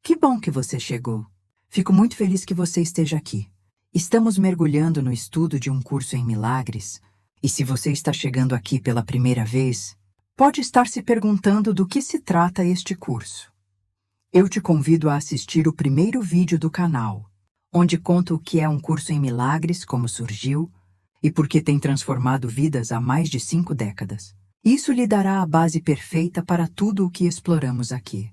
Que bom que você chegou. Fico muito feliz que você esteja aqui. Estamos mergulhando no estudo de um curso em milagres, e se você está chegando aqui pela primeira vez, pode estar se perguntando do que se trata este curso. Eu te convido a assistir o primeiro vídeo do canal, onde conto o que é um curso em milagres, como surgiu, e por que tem transformado vidas há mais de 5 décadas. Isso lhe dará a base perfeita para tudo o que exploramos aqui.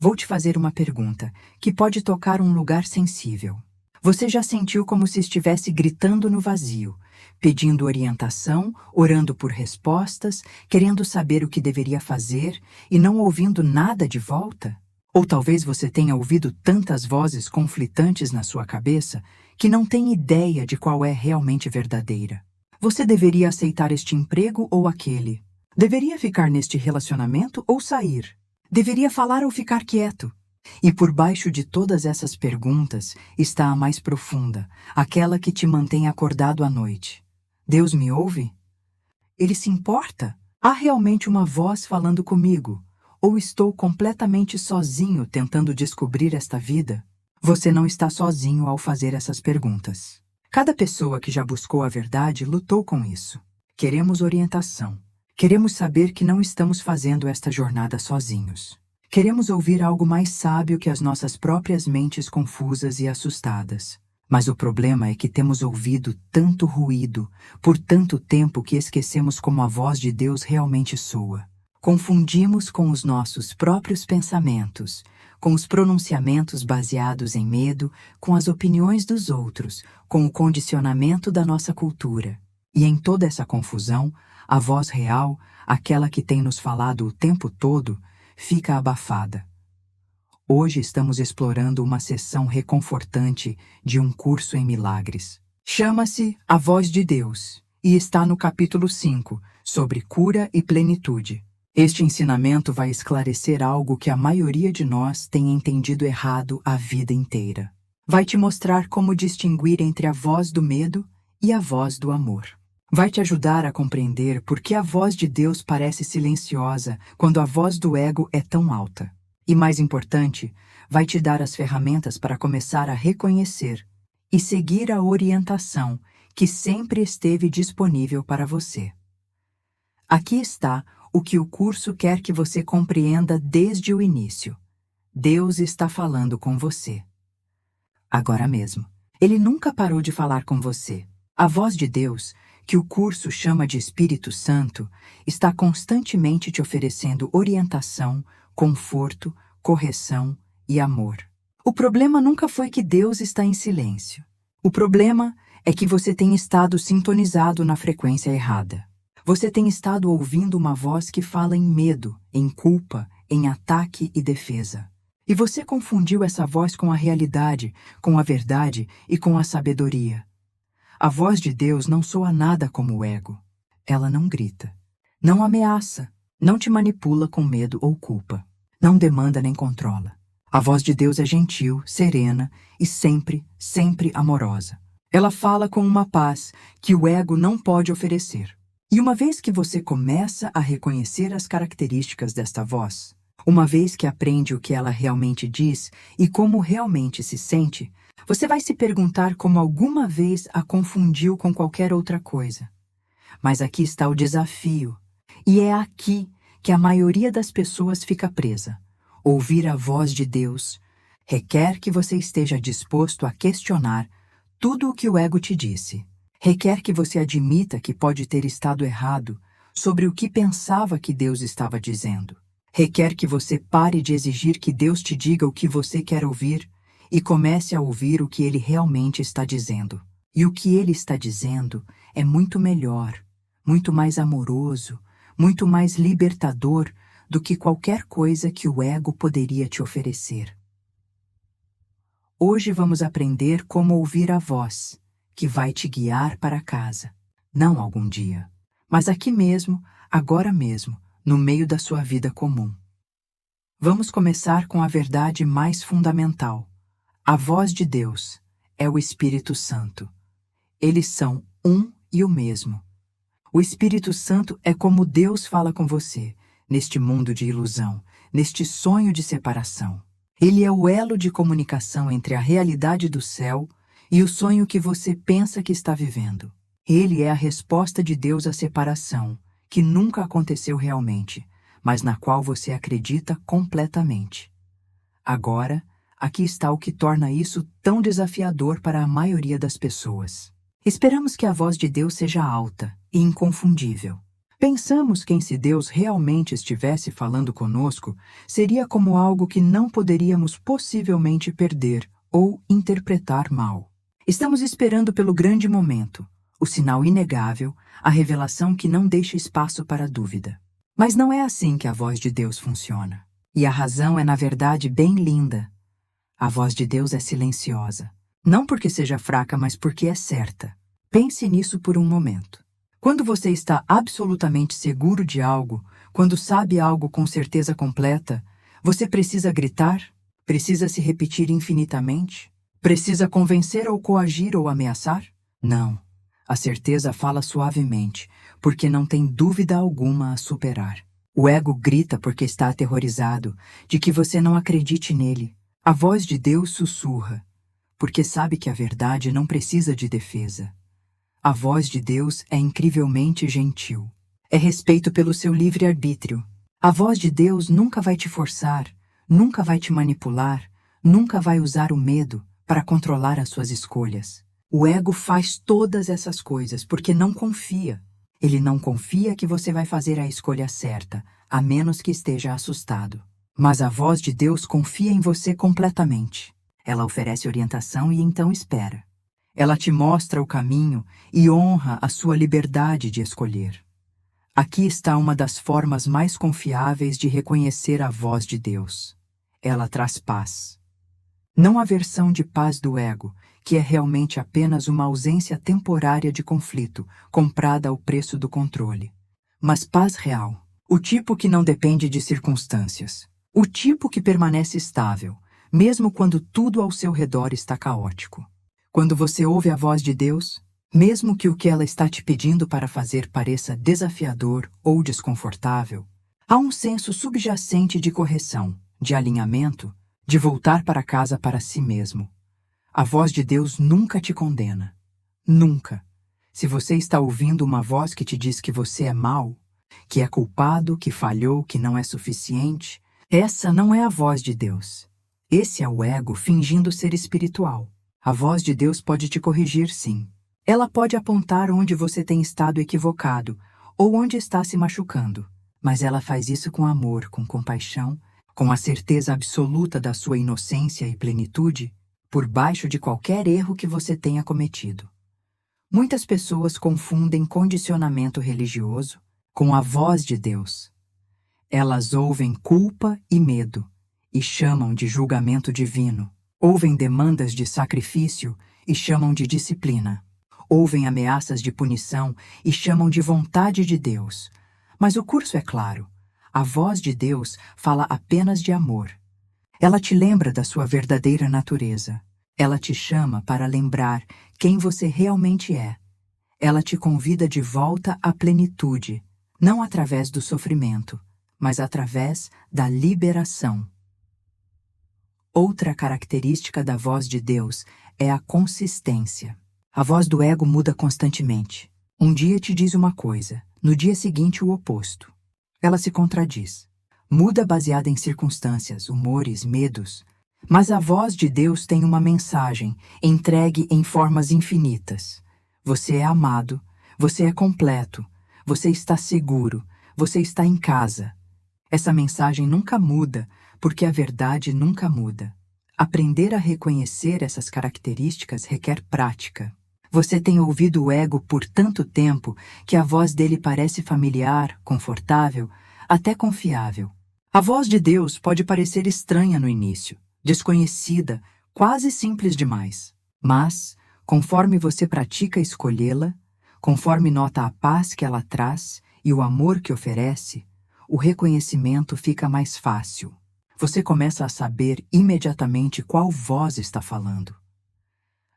Vou te fazer uma pergunta, que pode tocar um lugar sensível. Você já sentiu como se estivesse gritando no vazio, pedindo orientação, orando por respostas, querendo saber o que deveria fazer e não ouvindo nada de volta? Ou talvez você tenha ouvido tantas vozes conflitantes na sua cabeça que não tem ideia de qual é realmente verdadeira. Você deveria aceitar este emprego ou aquele? Deveria ficar neste relacionamento ou sair? Deveria falar ou ficar quieto? E por baixo de todas essas perguntas está a mais profunda, aquela que te mantém acordado à noite. Deus me ouve? Ele se importa? Há realmente uma voz falando comigo? Ou estou completamente sozinho tentando descobrir esta vida? Você não está sozinho ao fazer essas perguntas. Cada pessoa que já buscou a verdade lutou com isso. Queremos orientação. Queremos saber que não estamos fazendo esta jornada sozinhos. Queremos ouvir algo mais sábio que as nossas próprias mentes confusas e assustadas. Mas o problema é que temos ouvido tanto ruído por tanto tempo que esquecemos como a voz de Deus realmente soa. Confundimos com os nossos próprios pensamentos, com os pronunciamentos baseados em medo, com as opiniões dos outros, com o condicionamento da nossa cultura. E em toda essa confusão, a voz real, aquela que tem nos falado o tempo todo, fica abafada. Hoje estamos explorando uma sessão reconfortante de um curso em milagres. Chama-se A Voz de Deus e está no capítulo 5, sobre cura e plenitude. Este ensinamento vai esclarecer algo que a maioria de nós tem entendido errado a vida inteira. Vai te mostrar como distinguir entre a voz do medo e a voz do amor. Vai te ajudar a compreender por que a voz de Deus parece silenciosa quando a voz do ego é tão alta. E mais importante, vai te dar as ferramentas para começar a reconhecer e seguir a orientação que sempre esteve disponível para você. Aqui está o que o curso quer que você compreenda desde o início. Deus está falando com você. Agora mesmo. Ele nunca parou de falar com você. A voz de Deus, que o curso chama de Espírito Santo, está constantemente te oferecendo orientação, conforto, correção e amor. O problema nunca foi que Deus está em silêncio. O problema é que você tem estado sintonizado na frequência errada. Você tem estado ouvindo uma voz que fala em medo, em culpa, em ataque e defesa. E você confundiu essa voz com a realidade, com a verdade e com a sabedoria. A voz de Deus não soa nada como o ego. Ela não grita, não ameaça, não te manipula com medo ou culpa, não demanda nem controla. A voz de Deus é gentil, serena e sempre, sempre amorosa. Ela fala com uma paz que o ego não pode oferecer. E uma vez que você começa a reconhecer as características desta voz, uma vez que aprende o que ela realmente diz e como realmente se sente, você vai se perguntar como alguma vez a confundiu com qualquer outra coisa. Mas aqui está o desafio, e é aqui que a maioria das pessoas fica presa. Ouvir a voz de Deus requer que você esteja disposto a questionar tudo o que o ego te disse. Requer que você admita que pode ter estado errado sobre o que pensava que Deus estava dizendo. Requer que você pare de exigir que Deus te diga o que você quer ouvir e comece a ouvir o que Ele realmente está dizendo. E o que Ele está dizendo é muito melhor, muito mais amoroso, muito mais libertador do que qualquer coisa que o ego poderia te oferecer. Hoje vamos aprender como ouvir a voz, que vai te guiar para casa. Não algum dia, mas aqui mesmo, agora mesmo, no meio da sua vida comum. Vamos começar com a verdade mais fundamental. A voz de Deus é o Espírito Santo. Eles são um e o mesmo. O Espírito Santo é como Deus fala com você, neste mundo de ilusão, neste sonho de separação. Ele é o elo de comunicação entre a realidade do céu e o sonho que você pensa que está vivendo. Ele é a resposta de Deus à separação, que nunca aconteceu realmente, mas na qual você acredita completamente. Agora, aqui está o que torna isso tão desafiador para a maioria das pessoas. Esperamos que a voz de Deus seja alta e inconfundível. Pensamos que se Deus realmente estivesse falando conosco, seria como algo que não poderíamos possivelmente perder ou interpretar mal. Estamos esperando pelo grande momento, o sinal inegável, a revelação que não deixa espaço para dúvida. Mas não é assim que a voz de Deus funciona. E a razão é, na verdade, bem linda. A voz de Deus é silenciosa. Não porque seja fraca, mas porque é certa. Pense nisso por um momento. Quando você está absolutamente seguro de algo, quando sabe algo com certeza completa, você precisa gritar? Precisa se repetir infinitamente? Precisa convencer ou coagir ou ameaçar? Não. A certeza fala suavemente, porque não tem dúvida alguma a superar. O ego grita porque está aterrorizado de que você não acredite nele. A voz de Deus sussurra, porque sabe que a verdade não precisa de defesa. A voz de Deus é incrivelmente gentil. É respeito pelo seu livre-arbítrio. A voz de Deus nunca vai te forçar, nunca vai te manipular, nunca vai usar o medo para controlar as suas escolhas. O ego faz todas essas coisas porque não confia. Ele não confia que você vai fazer a escolha certa, a menos que esteja assustado. Mas a voz de Deus confia em você completamente. Ela oferece orientação e então espera. Ela te mostra o caminho e honra a sua liberdade de escolher. Aqui está uma das formas mais confiáveis de reconhecer a voz de Deus. Ela traz paz. Não a versão de paz do ego, que é realmente apenas uma ausência temporária de conflito, comprada ao preço do controle. Mas paz real, o tipo que não depende de circunstâncias. O tipo que permanece estável, mesmo quando tudo ao seu redor está caótico. Quando você ouve a voz de Deus, mesmo que o que ela está te pedindo para fazer pareça desafiador ou desconfortável, há um senso subjacente de correção, de alinhamento, de voltar para casa para si mesmo. A voz de Deus nunca te condena. Nunca. Se você está ouvindo uma voz que te diz que você é mau, que é culpado, que falhou, que não é suficiente, essa não é a voz de Deus. Esse é o ego fingindo ser espiritual. A voz de Deus pode te corrigir, sim. Ela pode apontar onde você tem estado equivocado ou onde está se machucando. Mas ela faz isso com amor, com compaixão, com a certeza absoluta da sua inocência e plenitude, por baixo de qualquer erro que você tenha cometido. Muitas pessoas confundem condicionamento religioso com a voz de Deus. Elas ouvem culpa e medo e chamam de julgamento divino. Ouvem demandas de sacrifício e chamam de disciplina. Ouvem ameaças de punição e chamam de vontade de Deus. Mas o curso é claro. A voz de Deus fala apenas de amor. Ela te lembra da sua verdadeira natureza. Ela te chama para lembrar quem você realmente é. Ela te convida de volta à plenitude, não através do sofrimento, mas através da liberação. Outra característica da voz de Deus é a consistência. A voz do ego muda constantemente. Um dia te diz uma coisa, no dia seguinte o oposto. Ela se contradiz. Muda baseada em circunstâncias, humores, medos. Mas a voz de Deus tem uma mensagem, entregue em formas infinitas. Você é amado, você é completo, você está seguro, você está em casa. Essa mensagem nunca muda, porque a verdade nunca muda. Aprender a reconhecer essas características requer prática. Você tem ouvido o ego por tanto tempo que a voz dele parece familiar, confortável, até confiável. A voz de Deus pode parecer estranha no início, desconhecida, quase simples demais. Mas, conforme você pratica escolhê-la, conforme nota a paz que ela traz e o amor que oferece, o reconhecimento fica mais fácil. Você começa a saber imediatamente qual voz está falando.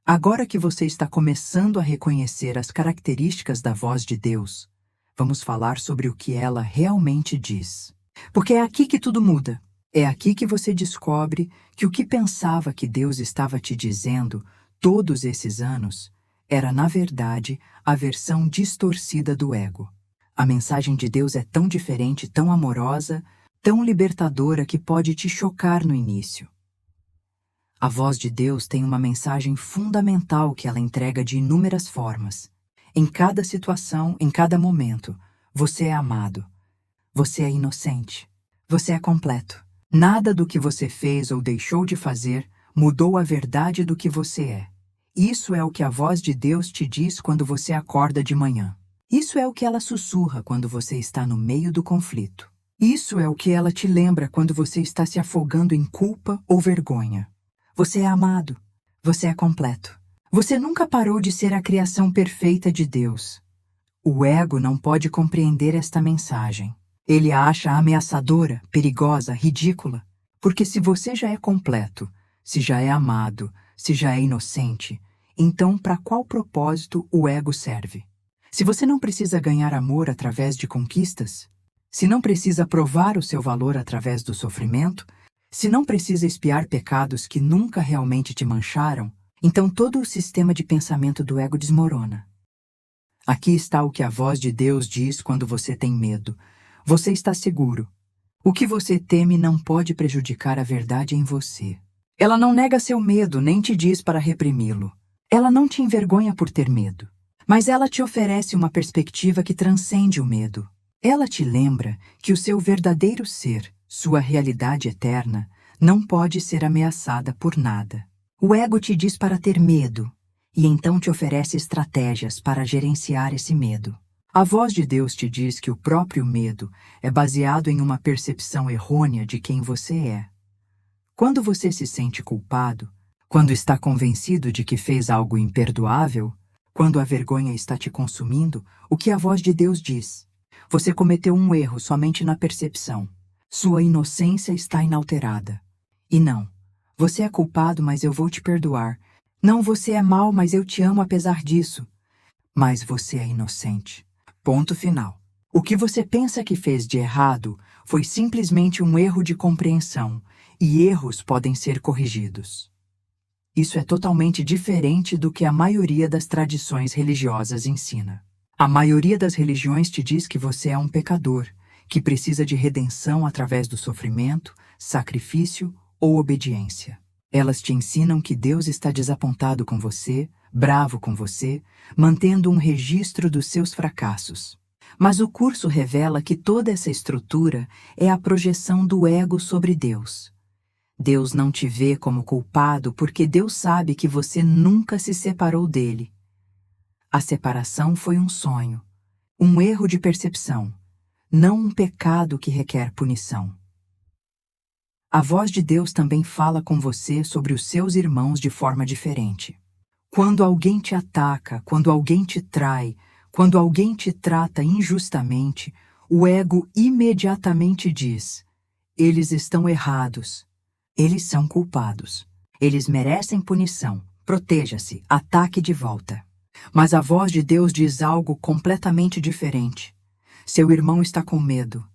Agora que você está começando a reconhecer as características da voz de Deus, vamos falar sobre o que ela realmente diz. Porque é aqui que tudo muda. É aqui que você descobre que o que pensava que Deus estava te dizendo todos esses anos era, na verdade, a versão distorcida do ego. A mensagem de Deus é tão diferente, tão amorosa, tão libertadora que pode te chocar no início. A voz de Deus tem uma mensagem fundamental que ela entrega de inúmeras formas. Em cada situação, em cada momento, você é amado. Você é inocente. Você é completo. Nada do que você fez ou deixou de fazer mudou a verdade do que você é. Isso é o que a voz de Deus te diz quando você acorda de manhã. Isso é o que ela sussurra quando você está no meio do conflito. Isso é o que ela te lembra quando você está se afogando em culpa ou vergonha. Você é amado. Você é completo. Você nunca parou de ser a criação perfeita de Deus. O ego não pode compreender esta mensagem. Ele a acha ameaçadora, perigosa, ridícula. Porque se você já é completo, se já é amado, se já é inocente, então para qual propósito o ego serve? Se você não precisa ganhar amor através de conquistas, se não precisa provar o seu valor através do sofrimento, se não precisa expiar pecados que nunca realmente te mancharam, então todo o sistema de pensamento do ego desmorona. Aqui está o que a voz de Deus diz quando você tem medo. Você está seguro. O que você teme não pode prejudicar a verdade em você. Ela não nega seu medo, nem te diz para reprimi-lo. Ela não te envergonha por ter medo. Mas ela te oferece uma perspectiva que transcende o medo. Ela te lembra que o seu verdadeiro ser, sua realidade eterna, não pode ser ameaçada por nada. O ego te diz para ter medo, e então te oferece estratégias para gerenciar esse medo. A voz de Deus te diz que o próprio medo é baseado em uma percepção errônea de quem você é. Quando você se sente culpado, quando está convencido de que fez algo imperdoável, quando a vergonha está te consumindo, o que a voz de Deus diz? Você cometeu um erro somente na percepção. Sua inocência está inalterada. E não, você é culpado, mas eu vou te perdoar. Não, você é mau, mas eu te amo apesar disso. Mas você é inocente. Ponto final. O que você pensa que fez de errado foi simplesmente um erro de compreensão, e erros podem ser corrigidos. Isso é totalmente diferente do que a maioria das tradições religiosas ensina. A maioria das religiões te diz que você é um pecador, que precisa de redenção através do sofrimento, sacrifício ou obediência. Elas te ensinam que Deus está desapontado com você, bravo com você, mantendo um registro dos seus fracassos. Mas o curso revela que toda essa estrutura é a projeção do ego sobre Deus. Deus não te vê como culpado porque Deus sabe que você nunca se separou dele. A separação foi um sonho, um erro de percepção, não um pecado que requer punição. A voz de Deus também fala com você sobre os seus irmãos de forma diferente. Quando alguém te ataca, quando alguém te trai, quando alguém te trata injustamente, o ego imediatamente diz: eles estão errados. Eles são culpados. Eles merecem punição. Proteja-se, ataque de volta. Mas a voz de Deus diz algo completamente diferente. Seu irmão está com medo.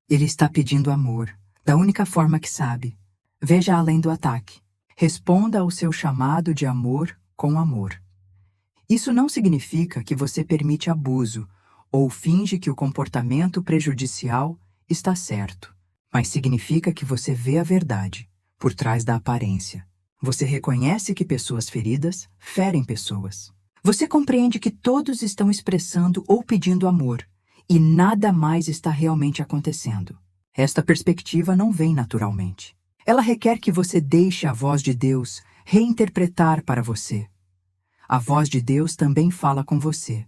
Ele está pedindo amor, da única forma que sabe. Veja além do ataque. Responda ao seu chamado de amor com amor. Isso não significa que você permite abuso ou finge que o comportamento prejudicial está certo, mas significa que você vê a verdade por trás da aparência. Você reconhece que pessoas feridas ferem pessoas. Você compreende que todos estão expressando ou pedindo amor, e nada mais está realmente acontecendo. Esta perspectiva não vem naturalmente. Ela requer que você deixe a voz de Deus reinterpretar para você. A voz de Deus também fala com você,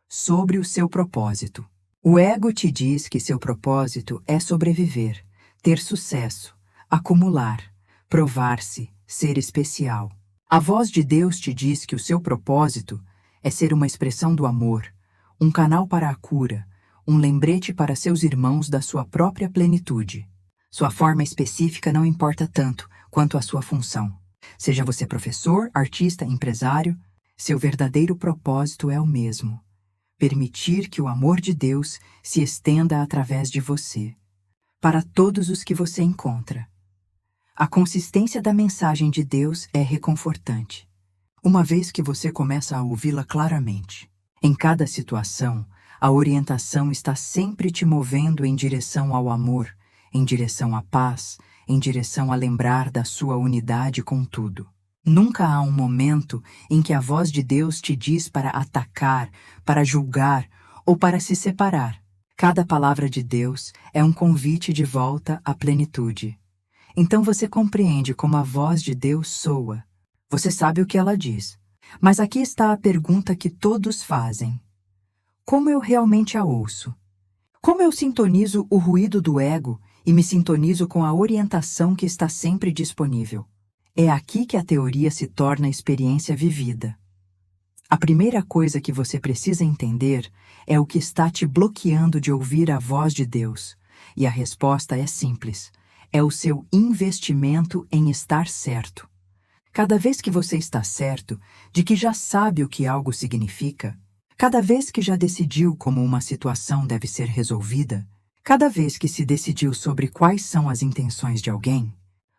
sobre o seu propósito. O ego te diz que seu propósito é sobreviver, ter sucesso, acumular, provar-se, ser especial. A voz de Deus te diz que o seu propósito é ser uma expressão do amor, um canal para a cura, um lembrete para seus irmãos da sua própria plenitude. Sua forma específica não importa tanto quanto a sua função. Seja você professor, artista, empresário, seu verdadeiro propósito é o mesmo: permitir que o amor de Deus se estenda através de você, para todos os que você encontra. A consistência da mensagem de Deus é reconfortante, uma vez que você começa a ouvi-la claramente. Em cada situação, a orientação está sempre te movendo em direção ao amor, em direção à paz, em direção a lembrar da sua unidade com tudo. Nunca há um momento em que a voz de Deus te diz para atacar, para julgar ou para se separar. Cada palavra de Deus é um convite de volta à plenitude. Então você compreende como a voz de Deus soa. Você sabe o que ela diz. Mas aqui está a pergunta que todos fazem. Como eu realmente a ouço? Como eu sintonizo o ruído do ego e me sintonizo com a orientação que está sempre disponível? É aqui que a teoria se torna experiência vivida. A primeira coisa que você precisa entender é o que está te bloqueando de ouvir a voz de Deus. E a resposta é simples. É o seu investimento em estar certo. Cada vez que você está certo de que já sabe o que algo significa, cada vez que já decidiu como uma situação deve ser resolvida, cada vez que se decidiu sobre quais são as intenções de alguém,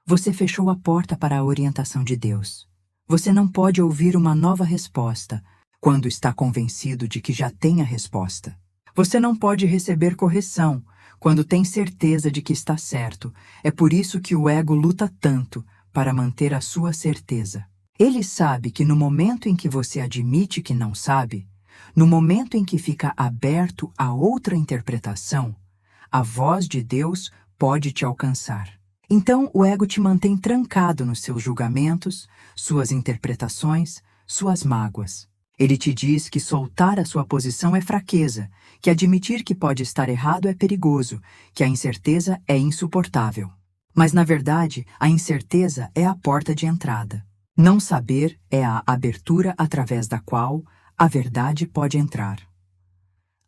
você fechou a porta para a orientação de Deus. Você não pode ouvir uma nova resposta quando está convencido de que já tem a resposta. Você não pode receber correção quando tem certeza de que está certo. É por isso que o ego luta tanto para manter a sua certeza. Ele sabe que no momento em que você admite que não sabe, no momento em que fica aberto a outra interpretação, a voz de Deus pode te alcançar. Então o ego te mantém trancado nos seus julgamentos, suas interpretações, suas mágoas. Ele te diz que soltar a sua posição é fraqueza, que admitir que pode estar errado é perigoso, que a incerteza é insuportável. Mas, na verdade, a incerteza é a porta de entrada. Não saber é a abertura através da qual a verdade pode entrar.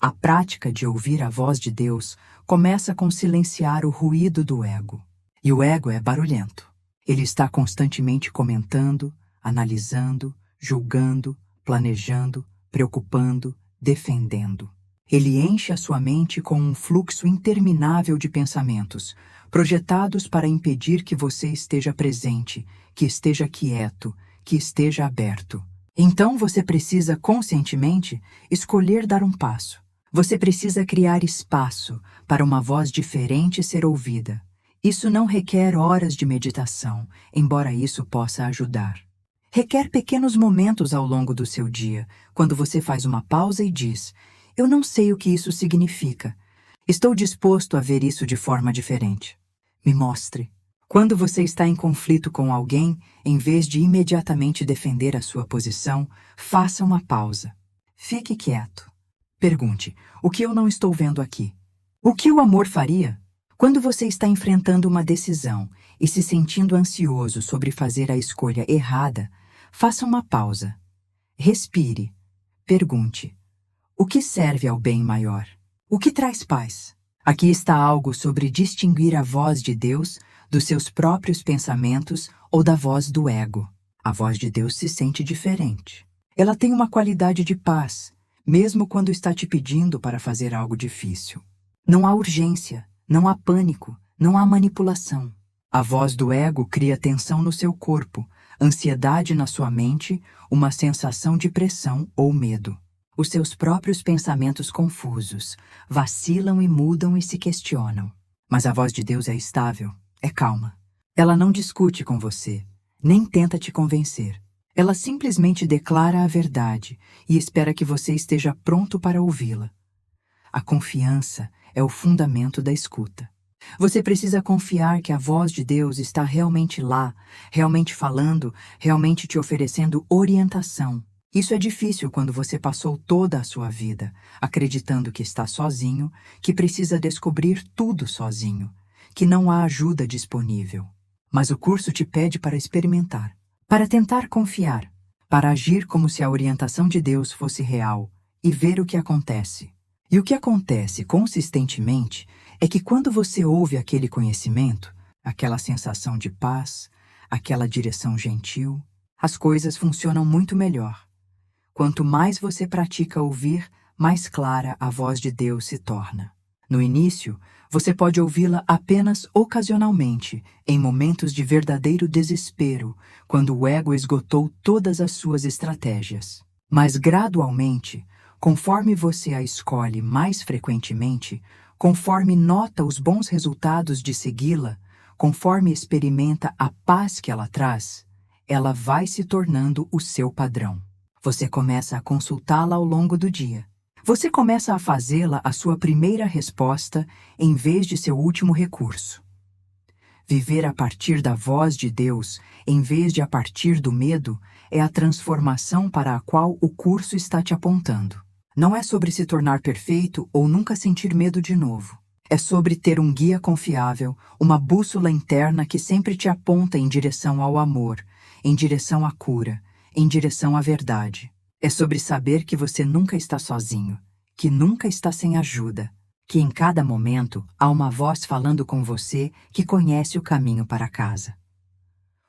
A prática de ouvir a voz de Deus começa com silenciar o ruído do ego. E o ego é barulhento. Ele está constantemente comentando, analisando, julgando, planejando, preocupando, defendendo. Ele enche a sua mente com um fluxo interminável de pensamentos, projetados para impedir que você esteja presente, que esteja quieto, que esteja aberto. Então você precisa conscientemente escolher dar um passo. Você precisa criar espaço para uma voz diferente ser ouvida. Isso não requer horas de meditação, embora isso possa ajudar. Requer pequenos momentos ao longo do seu dia, quando você faz uma pausa e diz: "Eu não sei o que isso significa. Estou disposto a ver isso de forma diferente. Me mostre." Quando você está em conflito com alguém, em vez de imediatamente defender a sua posição, faça uma pausa. Fique quieto. Pergunte: o que eu não estou vendo aqui? O que o amor faria? Quando você está enfrentando uma decisão e se sentindo ansioso sobre fazer a escolha errada, faça uma pausa. Respire. Pergunte: o que serve ao bem maior? O que traz paz? Aqui está algo sobre distinguir a voz de Deus dos seus próprios pensamentos ou da voz do ego. A voz de Deus se sente diferente. Ela tem uma qualidade de paz, mesmo quando está te pedindo para fazer algo difícil. Não há urgência, não há pânico, não há manipulação. A voz do ego cria tensão no seu corpo, ansiedade na sua mente, uma sensação de pressão ou medo. Os seus próprios pensamentos confusos vacilam e mudam e se questionam. Mas a voz de Deus é estável, é calma. Ela não discute com você, nem tenta te convencer. Ela simplesmente declara a verdade e espera que você esteja pronto para ouvi-la. A confiança é o fundamento da escuta. Você precisa confiar que a voz de Deus está realmente lá, realmente falando, realmente te oferecendo orientação. Isso é difícil quando você passou toda a sua vida acreditando que está sozinho, que precisa descobrir tudo sozinho, que não há ajuda disponível. Mas o curso te pede para experimentar, para tentar confiar, para agir como se a orientação de Deus fosse real e ver o que acontece. E o que acontece consistentemente é que quando você ouve aquele conhecimento, aquela sensação de paz, aquela direção gentil, as coisas funcionam muito melhor. Quanto mais você pratica ouvir, mais clara a voz de Deus se torna. No início, você pode ouvi-la apenas ocasionalmente, em momentos de verdadeiro desespero, quando o ego esgotou todas as suas estratégias. Mas gradualmente, conforme você a escolhe mais frequentemente, conforme nota os bons resultados de segui-la, conforme experimenta a paz que ela traz, ela vai se tornando o seu padrão. Você começa a consultá-la ao longo do dia. Você começa a fazê-la a sua primeira resposta em vez de seu último recurso. Viver a partir da voz de Deus, em vez de a partir do medo, é a transformação para a qual o curso está te apontando. Não é sobre se tornar perfeito ou nunca sentir medo de novo. É sobre ter um guia confiável, uma bússola interna que sempre te aponta em direção ao amor, em direção à cura, em direção à verdade. É sobre saber que você nunca está sozinho, que nunca está sem ajuda, que em cada momento há uma voz falando com você que conhece o caminho para casa.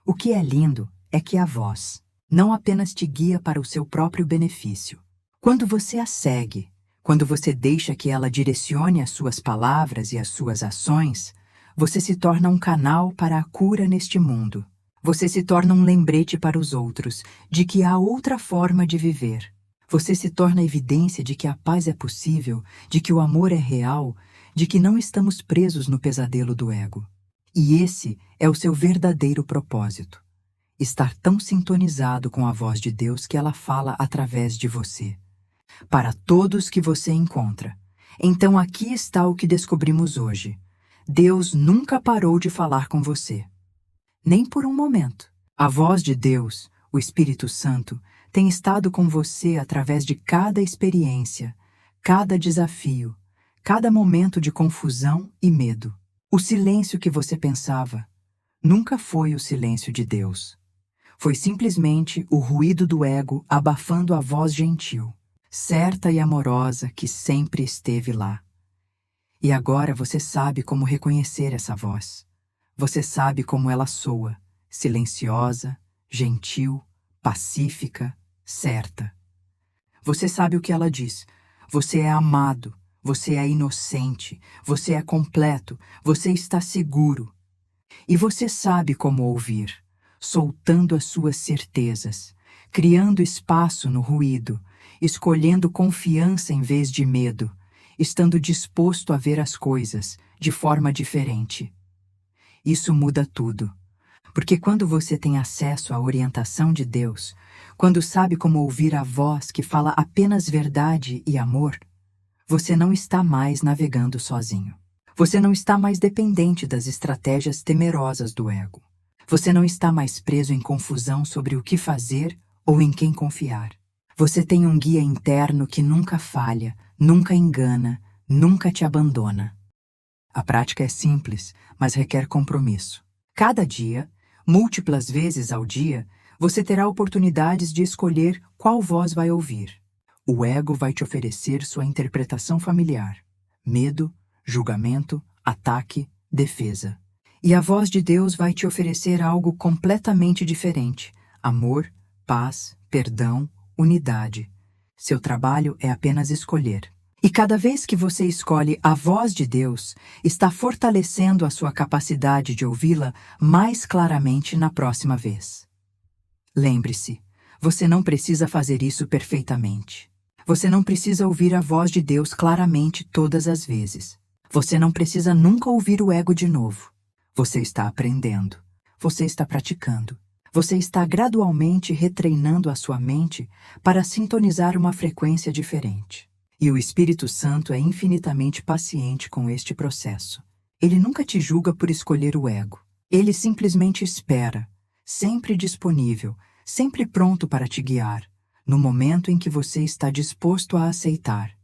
O que é lindo é que a voz não apenas te guia para o seu próprio benefício. Quando você a segue, quando você deixa que ela direcione as suas palavras e as suas ações, você se torna um canal para a cura neste mundo. Você se torna um lembrete para os outros de que há outra forma de viver. Você se torna evidência de que a paz é possível, de que o amor é real, de que não estamos presos no pesadelo do ego. E esse é o seu verdadeiro propósito. Estar tão sintonizado com a voz de Deus que ela fala através de você. Para todos que você encontra. Então aqui está o que descobrimos hoje. Deus nunca parou de falar com você. Nem por um momento. A voz de Deus, o Espírito Santo, tem estado com você através de cada experiência, cada desafio, cada momento de confusão e medo. O silêncio que você pensava nunca foi o silêncio de Deus. Foi simplesmente o ruído do ego abafando a voz gentil, certa e amorosa que sempre esteve lá. E agora você sabe como reconhecer essa voz. Você sabe como ela soa, silenciosa, gentil, pacífica, certa. Você sabe o que ela diz. Você é amado, você é inocente, você é completo, você está seguro. E você sabe como ouvir, soltando as suas certezas, criando espaço no ruído, escolhendo confiança em vez de medo, estando disposto a ver as coisas de forma diferente. Isso muda tudo, porque quando você tem acesso à orientação de Deus, quando sabe como ouvir a voz que fala apenas verdade e amor, você não está mais navegando sozinho. Você não está mais dependente das estratégias temerosas do ego. Você não está mais preso em confusão sobre o que fazer ou em quem confiar. Você tem um guia interno que nunca falha, nunca engana, nunca te abandona. A prática é simples, mas requer compromisso. Cada dia, múltiplas vezes ao dia, você terá oportunidades de escolher qual voz vai ouvir. O ego vai te oferecer sua interpretação familiar: medo, julgamento, ataque, defesa. E a voz de Deus vai te oferecer algo completamente diferente: amor, paz, perdão, unidade. Seu trabalho é apenas escolher. E cada vez que você escolhe a voz de Deus, está fortalecendo a sua capacidade de ouvi-la mais claramente na próxima vez. Lembre-se, você não precisa fazer isso perfeitamente. Você não precisa ouvir a voz de Deus claramente todas as vezes. Você não precisa nunca ouvir o ego de novo. Você está aprendendo. Você está praticando. Você está gradualmente retreinando a sua mente para sintonizar uma frequência diferente. E o Espírito Santo é infinitamente paciente com este processo. Ele nunca te julga por escolher o ego. Ele simplesmente espera, sempre disponível, sempre pronto para te guiar, no momento em que você está disposto a aceitar.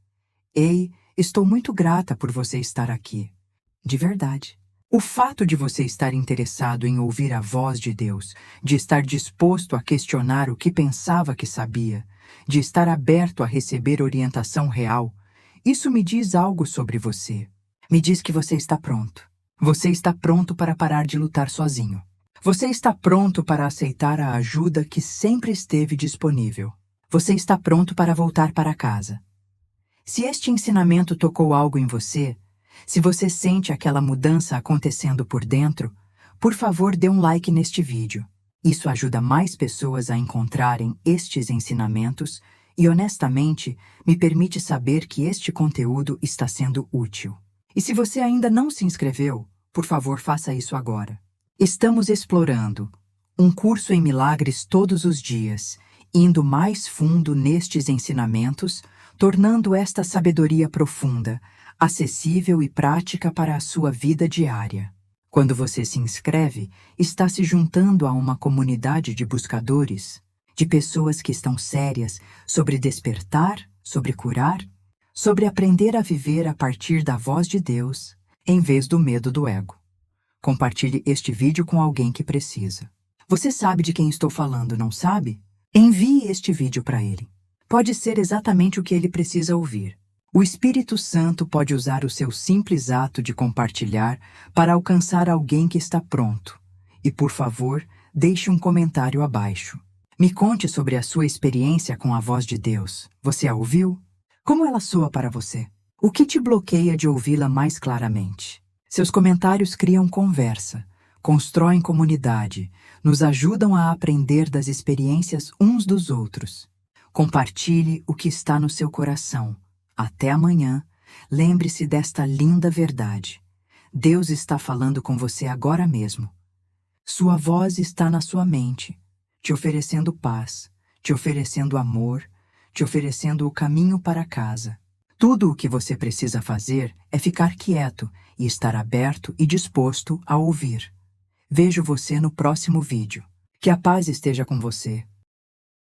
Ei, estou muito grata por você estar aqui. De verdade. O fato de você estar interessado em ouvir a voz de Deus, de estar disposto a questionar o que pensava que sabia, de estar aberto a receber orientação real, isso me diz algo sobre você. Me diz que você está pronto. Você está pronto para parar de lutar sozinho. Você está pronto para aceitar a ajuda que sempre esteve disponível. Você está pronto para voltar para casa. Se este ensinamento tocou algo em você, Se você sente aquela mudança acontecendo por dentro, por favor, dê um like neste vídeo. Isso ajuda mais pessoas a encontrarem estes ensinamentos e, honestamente, me permite saber que este conteúdo está sendo útil. E se você ainda não se inscreveu, por favor, faça isso agora. Estamos explorando um curso em milagres todos os dias, indo mais fundo nestes ensinamentos, tornando esta sabedoria profunda, acessível e prática para a sua vida diária. Quando você se inscreve, está se juntando a uma comunidade de buscadores, de pessoas que estão sérias sobre despertar, sobre curar, sobre aprender a viver a partir da voz de Deus, em vez do medo do ego. Compartilhe este vídeo com alguém que precisa. Você sabe de quem estou falando, não sabe? Envie este vídeo para ele. Pode ser exatamente o que ele precisa ouvir. O Espírito Santo pode usar o seu simples ato de compartilhar para alcançar alguém que está pronto. E, por favor, deixe um comentário abaixo. Me conte sobre a sua experiência com a voz de Deus. Você a ouviu? Como ela soa para você? O que te bloqueia de ouvi-la mais claramente? Seus comentários criam conversa, constroem comunidade, nos ajudam a aprender das experiências uns dos outros. Compartilhe o que está no seu coração. Até amanhã, lembre-se desta linda verdade. Deus está falando com você agora mesmo. Sua voz está na sua mente, te oferecendo paz, te oferecendo amor, te oferecendo o caminho para casa. Tudo o que você precisa fazer é ficar quieto e estar aberto e disposto a ouvir. Vejo você no próximo vídeo. Que a paz esteja com você.